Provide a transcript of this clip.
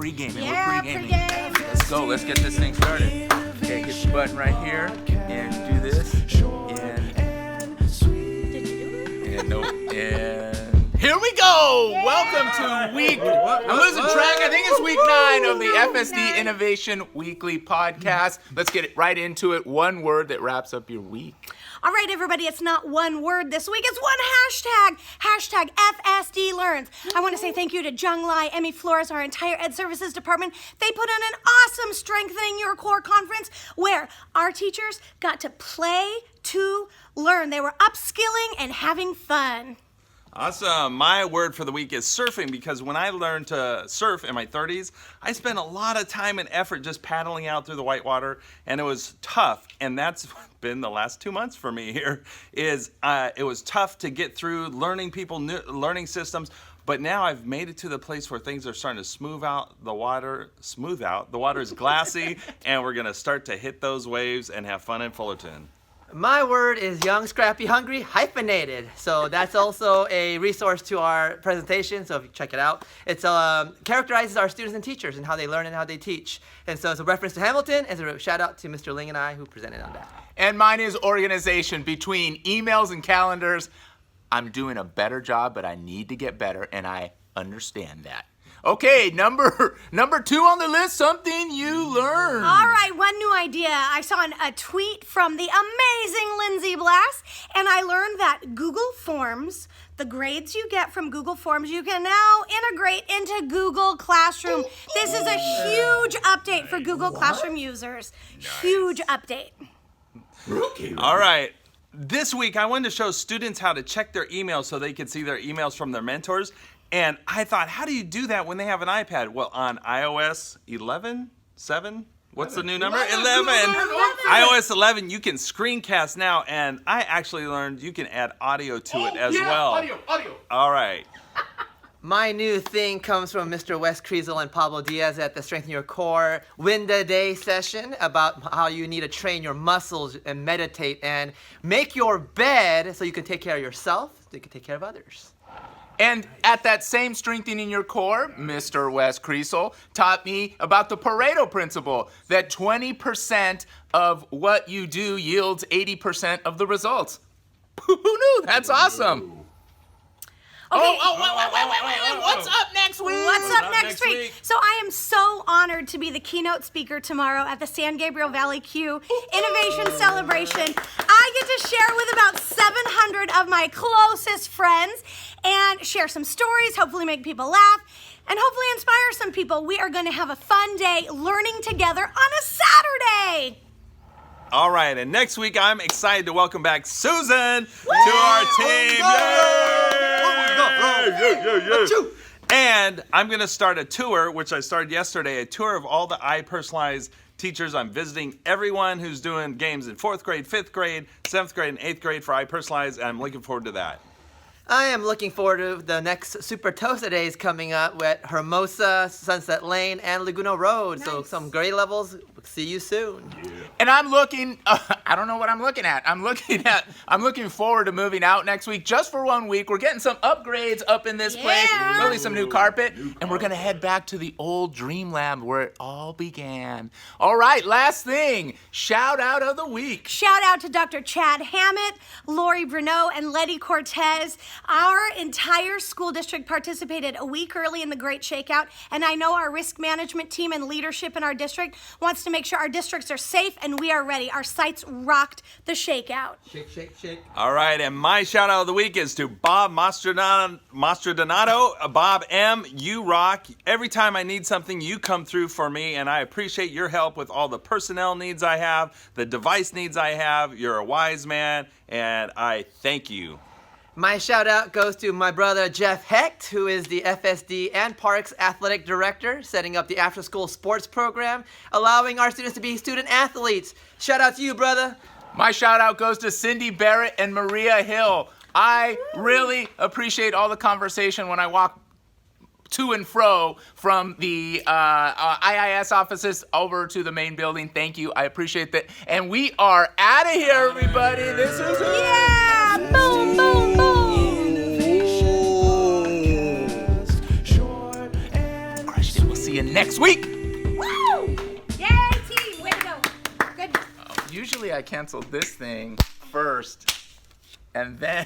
pre-gaming. Yeah, We're pre-gaming. pre-game. Let's go. Let's get this thing started. Okay, hit the button right here and do this. And here we go. Yeah. Welcome to week. I'm losing track. I think it's week 9 of the FSD Innovation Weekly Podcast. Let's get it right into it. One word that wraps up your week. All right, everybody, it's not one word this week, it's one hashtag. Hashtag FSD Learns. I want to say thank you to Jung Lai, Emmy Flores, our entire Ed Services department. They put on an awesome Strengthening Your Core conference where our teachers got to play to learn. They were upskilling and having fun. Awesome. My word for the week is surfing, because when I learned to surf in my 30s, I spent a lot of time and effort just paddling out through the whitewater, and it was tough. And that's been the last 2 months for me here. It was tough to get through learning people, learning systems. But now I've made it to the place where things are starting to smooth out. The water is glassy, and we're going to start to hit those waves and have fun in Fullerton. My word is young, scrappy, hungry, hyphenated. So that's also a resource to our presentation, so if you check it out. It characterizes our students and teachers and how they learn and how they teach. And so it's a reference to Hamilton, and it's a shout out to Mr. Ling and I who presented on that. And mine is organization. Between emails and calendars, I'm doing a better job, but I need to get better, and I understand that. Okay, number 2 on the list, something you learned. All right, one new idea. I saw a tweet from the amazing Lindsay Blass, and I learned that Google Forms, the grades you get from Google Forms, you can now integrate into Google Classroom. This is a huge update for Google Classroom users. Nice. Huge update. All right. This week, I wanted to show students how to check their emails so they can see their emails from their mentors. And I thought, how do you do that when they have an iPad? Well, on iOS 7, what's the new number? 11. iOS 11, you can screencast now, and I actually learned you can add audio to it as well. Audio. All right. My new thing comes from Mr. Wes Kriesel and Pablo Diaz at the Strengthen Your Core Win the Day session about how you need to train your muscles and meditate and make your bed so you can take care of yourself, so you can take care of others. And at that same Strengthening Your Core, Mr. Wes Kriesel taught me about the Pareto principle, that 20% of what you do yields 80% of the results. Who knew? That's awesome. Okay. Wait. What's up next week? What's up next week? So I am so honored to be the keynote speaker tomorrow at the San Gabriel Valley Q Innovation Celebration. I get to share with about 700 of my closest friends and share some stories, hopefully make people laugh, and hopefully inspire some people. We are going to have a fun day learning together on a Saturday. All right, and next week, I'm excited to welcome back Susan to our team. Yay! And I'm going to start a tour, which I started yesterday, a tour of all the iPersonalized teachers. I'm visiting everyone who's doing games in 4th grade, 5th grade, 7th grade, and 8th grade for iPersonalized, and I'm looking forward to that. I am looking forward to the next Super Toasta Days coming up at Hermosa, Sunset Lane, and Laguna Road. Nice. So some grade levels. See you soon. Yeah. And I'm looking, I don't know what I'm looking at. I'm looking forward to moving out next week just for 1 week. We're getting some upgrades up in this place, really some new carpet, and we're going to head back to the old Dreamland where it all began. All right, last thing, shout out of the week. Shout out to Dr. Chad Hammett, Lori Bruneau, and Letty Cortez. Our entire school district participated a week early in the Great Shakeout, and I know our risk management team and leadership in our district wants to make sure our districts are safe and we are ready. Our sites rocked the shakeout. Shake. All right, and my shout out of the week is to Bob Mastrodonato. Bob M., you rock. Every time I need something, you come through for me, and I appreciate your help with all the personnel needs I have, the device needs I have. You're a wise man, and I thank you. My shout out goes to my brother Jeff Hecht, who is the FSD and Parks Athletic Director, setting up the after school sports program, allowing our students to be student athletes. Shout out to you, brother. My shout out goes to Cindy Barrett and Maria Hill. I really appreciate all the conversation when I walk to and fro from the IIS offices over to the main building. Thank you. I appreciate that. And we are out of here, everybody. This is it. Yeah! Boom, boom, boom. Crushed it. We'll see you you next week. Woo! Yay, team! Way to go. Good. Usually I cancel this thing first, and then